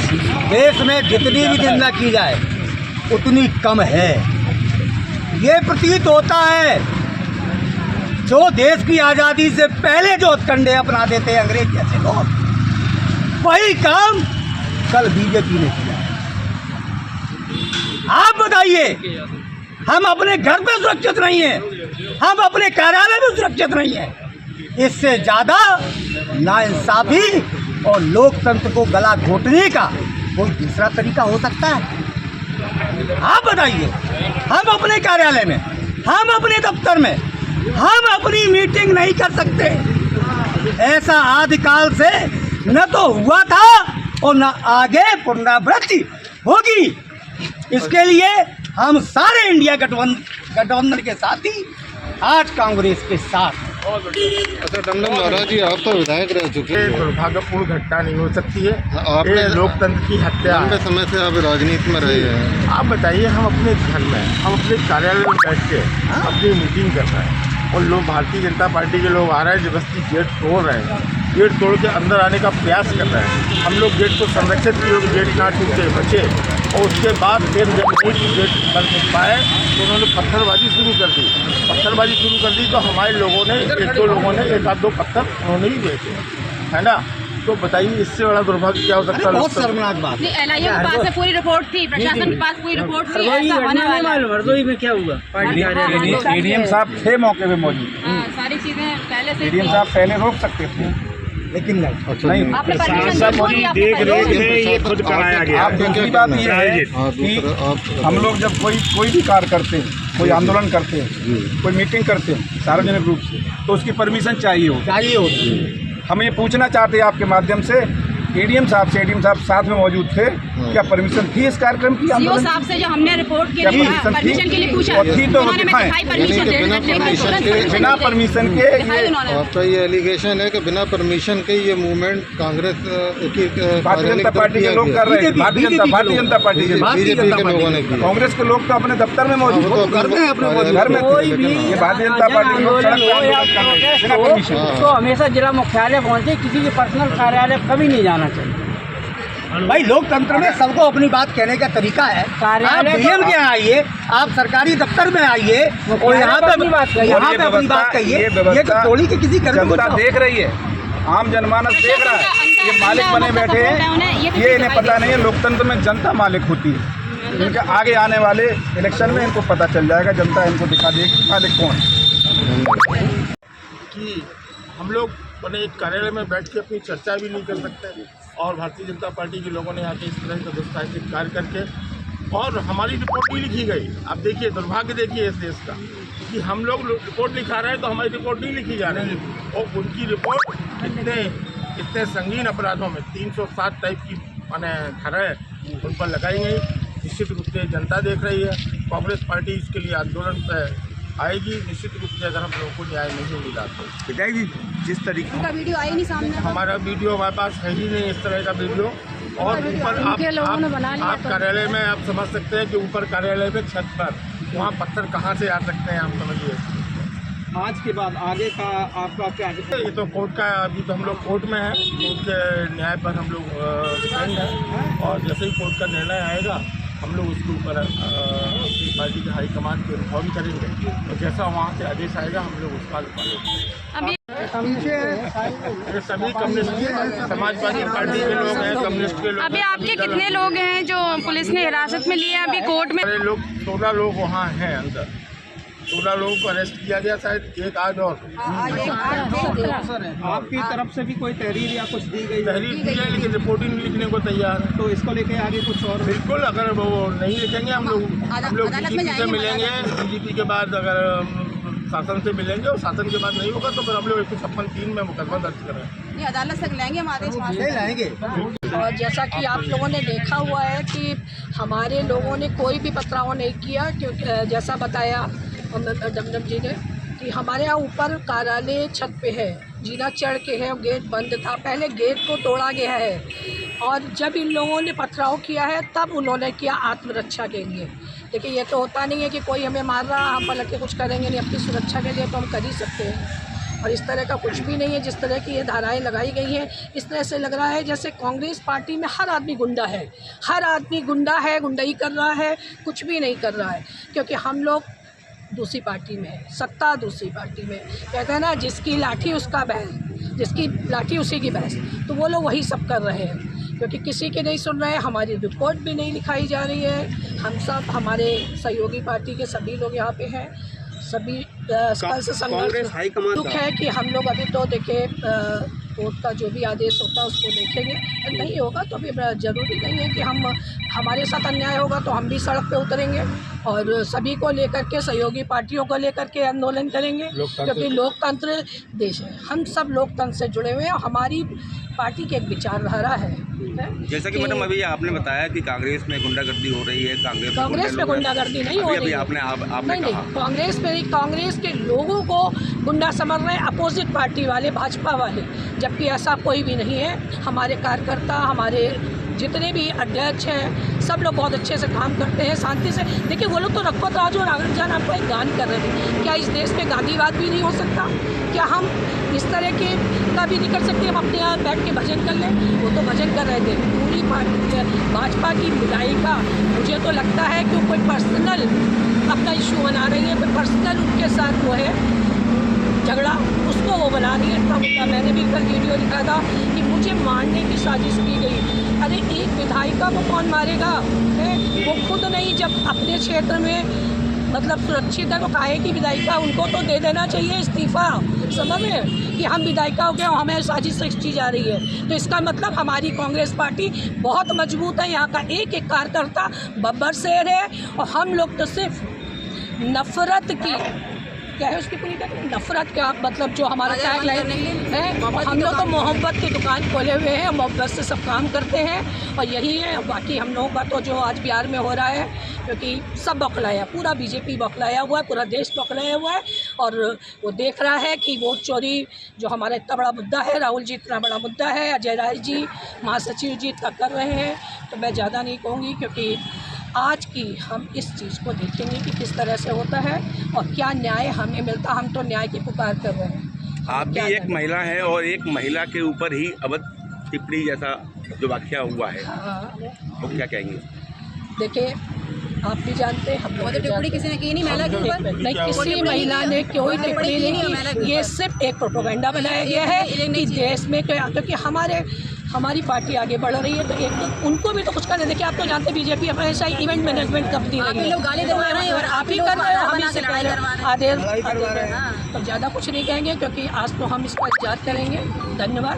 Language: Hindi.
देश में जितनी भी निंदा की जाए उतनी कम है। ये प्रतीत होता है जो देश की आज़ादी से पहले जो हथकंडे अपना देते हैं अंग्रेज जैसे लोग, वही काम कल बीजेपी ने किया। आप बताइए, हम अपने घर पे सुरक्षित नहीं हैं, हम अपने कार्यालय में सुरक्षित नहीं हैं। इससे ज़्यादा नाइंसाफ़ी और लोकतंत्र को गला घोटने का कोई दूसरा तरीका हो सकता है? आप बताइए, हम अपने कार्यालय में, हम अपने दफ्तर में, हम अपनी मीटिंग नहीं कर सकते। ऐसा आदिकाल से न तो हुआ था और न आगे पुनरावृत्ति होगी। इसके लिए हम सारे इंडिया गठबंधन के साथ ही आज कांग्रेस के साथ। अच्छा टंडन महाराज जी, आप तो विधायक रह चुके हैं। दुर्भाग्यपूर्ण घटना नहीं हो सकती है। आपने लोकतंत्र की हत्या लंबे समय से आप राजनीति में रहे हैं। आप बताइए, हम अपने घर में, हम अपने कार्यालय में बैठ के अपनी मीटिंग कर रहे हैं और लोग, भारतीय जनता पार्टी के लोग आ रहे हैं, जबरदस्ती गेट तोड़ रहे हैं, गेट तोड़ के अंदर आने का प्रयास कर रहे हैं। हम लोग गेट को संरक्षित किए कि गेट ना टूटे बचे, और उसके बाद फिर जब गेट बंद हो पाए तो उन्होंने पत्थरबाजी शुरू कर दी। पत्थरबाजी शुरू कर दी तो हमारे लोगों ने, एक दो लोगों ने एक आध दो पत्थर उन्होंने ही दिए थे, है ना। तो बताइए, इससे बड़ा दुर्भाग्य क्या हो सकता है? बहुत शर्मनाक बात। एनआईए के पास पूरी रिपोर्ट थी, प्रशासन के पास पूरी रिपोर्ट थी। ऐसा होने वाला है। हरदोई में क्या हुआ? एडीएम साहब थे मौके पे मौजूद। सारी चीजें पहले से एडीएम साहब पहले रोक सकते थे, लेकिन नहीं। नहीं, आपने परमिशन पूरी देख रेख में ये खुद कराया गया। आप दूसरी बात ये है कि हम लोग जब कोई भी कार्य करते हैं, कोई आंदोलन करते हैं, कोई मीटिंग करते हैं सार्वजनिक रूप से, तो उसकी परमिशन चाहिए होती है। हम ये पूछना चाहते हैं आपके माध्यम से एडीएम साहब से, एडीएम साहब साथ में मौजूद थे, क्या परमिशन थी इस कार्यक्रम की? सीओ साहब से जो हमने रिपोर्ट के लिए परमिशन के लिए पूछा, थी तो उन्होंने दिखाएं। बिना परमिशन के आपका ये एलिगेशन है कि बिना परमिशन के ये मूवमेंट कांग्रेस की भारतीय जनता पार्टी के लोग कर रहे हैं। भारतीय जनता पार्टी के, बीजेपी के लोगों ने किया। कांग्रेस के लोग तो अपने दफ्तर में मौजूद करते हैं अपने घर में। कोई भी ये भारतीय जनता पार्टी के लोग सड़क पे आंदोलन कर रहे हैं बिना परमिशन। तो हमेशा जिला मुख्यालय पहुंचे, किसी के पर्सनल कार्यालय कभी नहीं जाना चाहिए। भाई, लोकतंत्र में सबको अपनी बात कहने का तरीका है। आप डीएम के आइए, आप सरकारी दफ्तर में आइए और यहाँ पे अपनी बात कहिए। ये तो थोड़ी कि किसी घर में जनता देख रही है, आम जनमानस देख रहा है, ये मालिक बने बैठे हैं, ये इन्हें पता नहीं है लोकतंत्र में जनता मालिक होती है। इनके आगे आने वाले इलेक्शन में इनको पता चल जाएगा, जनता इनको दिखा देगी मालिक कौन है। कि हम लोग अपने एक कार्यालय में बैठ के अपनी चर्चा भी नहीं कर सकते, और भारतीय जनता पार्टी के लोगों ने आके इस तरह का दुस्साहसिक कार्य करके, और हमारी रिपोर्ट नहीं लिखी गई। आप देखिए, दुर्भाग्य देखिए इस देश का कि हम लोग रिपोर्ट लिखा रहे हैं तो हमारी रिपोर्ट नहीं लिखी जा रही है, और उनकी रिपोर्ट इतने संगीन अपराधों में 307 टाइप की माने धाराएं उन पर लगाई गई। निश्चित रूप से जनता देख रही है, कांग्रेस पार्टी इसके लिए आंदोलन पर आएगी निश्चित रूप से, अगर हम लोगों को न्याय नहीं मिला तो। विधायक जी, जिस तरीके का वीडियो आई नहीं सामने, हमारा वीडियो हमारे पास है ही नहीं इस तरह का वीडियो। और ऊपर आप कार्यालय में आप समझ सकते हैं कि ऊपर कार्यालय में छत पर वहाँ पत्थर कहाँ से आ सकते हैं, आप समझिए। आज के बाद आगे का आपका क्या? ये तो कोर्ट का, अभी तो हम लोग कोर्ट में हैं, कोर्ट के न्याय पर हम लोग डिपेंड हैं, और जैसे ही कोर्ट का निर्णय आएगा हम लोग उसके ऊपर अपनी पार्टी के हाईकमान को इन्फॉर्म करेंगे, और जैसा वहाँ से आदेश आएगा हम लोग उसका पालन। सभी कम्युनिस्ट समाजवादी पार्टी के लोग हैं, कम्युनिस्ट के लोग। अभी आपके कितने लोग हैं जो पुलिस ने हिरासत में लिए अभी कोर्ट में? लोग 16 लोग वहाँ हैं अंदर, 16 लोगों को अरेस्ट किया गया, शायद एक आज और। आपकी तरफ से भी कोई तहरीर या कुछ दी गई? तहरीर दी है, लेकिन रिपोर्ट ही नहीं लिखने को तैयार है। तो इसको लेके आगे कुछ और? बिल्कुल, अगर वो नहीं लिखेंगे हम लोग डीजीपी से मिलेंगे, डीजीपी के बाद अगर शासन से मिलेंगे, और शासन के बाद नहीं होगा तो फिर हम लोग 156(3) में मुकदमा दर्ज करेंगे। ये अदालत से लेंगे हम आदेश लाएंगे। और जैसा कि आप लोगों ने देखा हुआ है कि हमारे लोगों ने कोई भी पथराव नहीं किया, क्योंकि जैसा बताया डमडम जी ने कि हमारे यहाँ ऊपर कार्यालय छत पे है, जीना चढ़ के है, गेट बंद था, पहले गेट को तोड़ा गया है, और जब इन लोगों ने पथराव किया है तब उन्होंने किया आत्मरक्षा के लिए। लेकिन ये तो होता नहीं है कि कोई हमें मार रहा हम पलट के कुछ करेंगे नहीं, अपनी सुरक्षा के लिए तो हम कर ही सकते हैं। और इस तरह का कुछ भी नहीं है। जिस तरह की ये धाराएं लगाई गई हैं, इस तरह से लग रहा है जैसे कांग्रेस पार्टी में हर आदमी गुंडा है, हर आदमी गुंडा है, गुंडाई कर रहा है, कुछ भी नहीं कर रहा है। क्योंकि हम लोग दूसरी पार्टी में है, सत्ता दूसरी पार्टी में। कहते हैं ना, जिसकी लाठी उसका बैल, जिसकी लाठी उसी की भैंस। तो वो लोग वही सब कर रहे हैं, क्योंकि किसी की नहीं सुन रहे हैं। हमारी रिपोर्ट भी नहीं लिखाई जा रही है। हम सब, हमारे सहयोगी पार्टी के सभी लोग यहाँ पे हैं, सभी कल से संघर्ष दुख है कि हम लोग अभी तो देखिए कोर्ट का जो भी आदेश होता है उसको देखेंगे। नहीं होगा तो अभी ज़रूरी नहीं है कि हमारे साथ अन्याय होगा तो हम भी सड़क पे उतरेंगे और सभी को लेकर के, सहयोगी पार्टियों को लेकर के आंदोलन करेंगे, क्योंकि लोकतंत्र देश है। हम सब लोकतंत्र से जुड़े हुए हैं। हमारी पार्टी की एक विचारधारा है। जैसा कि मैडम अभी आपने बताया कि कांग्रेस में गुंडागर्दी हो रही है, कांग्रेस में गुंडागर्दी नहीं हो रही है। आपने नहीं, कांग्रेस के लोगों को गुंडा समझ रहे हैं, अपोजिट पार्टी वाले, भाजपा वाले, जबकि ऐसा कोई भी नहीं है। हमारे कार्यकर्ता, हमारे जितने भी अध्यक्ष हैं, सब लोग बहुत अच्छे से काम करते हैं, शांति से। देखिए, वो लोग तो रघुपत राजू और आनंद जान आपको एक गान कर रहे थे। क्या इस देश में गांधीवाद भी नहीं हो सकता? क्या हम इस तरह के का भी नहीं कर सकते? हम अपने यहाँ बैठ के भजन कर लें? वो तो भजन कर रहे थे। पूरी भाजपा की विधायिका, मुझे तो लगता है कि कोई पर्सनल अपना इशू बना रही है, कोई पर्सनल उनके साथ वो है झगड़ा, उसको वो बना रही है। इतना मैंने भी कल वीडियो दिखा था कि मुझे मारने की साजिश की गई। अरे एक विधायिका को कौन मारेगा? वो खुद नहीं, जब अपने क्षेत्र में मतलब सुरक्षित है तो काहे की विधायिका? उनको तो दे देना चाहिए इस्तीफा। समझ में कि हम विधायिका हो गए, हमें साजिश की जा रही है। तो इसका मतलब हमारी कांग्रेस पार्टी बहुत मजबूत है। यहाँ का एक एक कार्यकर्ता बब्बर शेर है और हम लोग तो सिर्फ नफरत की, क्या है उसकी पूरी नफरत का मतलब जो हमारा टैग लाइन है, हम लोग तो मोहब्बत की दुकान खोले हुए हैं, मोहब्बत से सब काम करते हैं और यही है। बाकी हम लोगों का तो जो आज बिहार में हो रहा है, क्योंकि सब बौखलाया, पूरा बीजेपी बौखलाया हुआ है, पूरा देश बौखलाया हुआ है और वो देख रहा है कि वोट चोरी जो हमारा इतना बड़ा मुद्दा है, राहुल जी इतना बड़ा मुद्दा है, अजय राय जी महासचिव जी इतना कर रहे हैं। तो मैं ज़्यादा नहीं कहूँगी, क्योंकि आज की हम इस चीज़ को देखेंगे कि किस तरह से होता है और क्या न्याय हमें मिलता। हम तो न्याय की पुकार कर रहे हैं। आप भी एक महिला है और एक महिला के ऊपर ही अवध टिप्पणी जैसा जो वाक़या हुआ है, वो क्या कहेंगे? देखिए, आप भी जानते हैं, हम लोग भी जानते हैं। किसी ने की नहीं महिला के ऊपर? नहीं, किसी महिला ने कोई टिप्पणी नहीं की। ये सिर्फ एक प्रोपेगेंडा बनाया गया है कि देश में, क्योंकि हमारी पार्टी आगे बढ़ रही है तो एक तो उनको भी तो कुछ करने। देखिए, आप तो जानते हैं बीजेपी हमेशा ही इवेंट मैनेजमेंट कंपनी रही है। गाली दे रहे हैं और आप ही कर रहे हो, हम ही से पहले आदेश। तो ज़्यादा कुछ नहीं कहेंगे, क्योंकि आज तो हम इसका इंतजार करेंगे। धन्यवाद।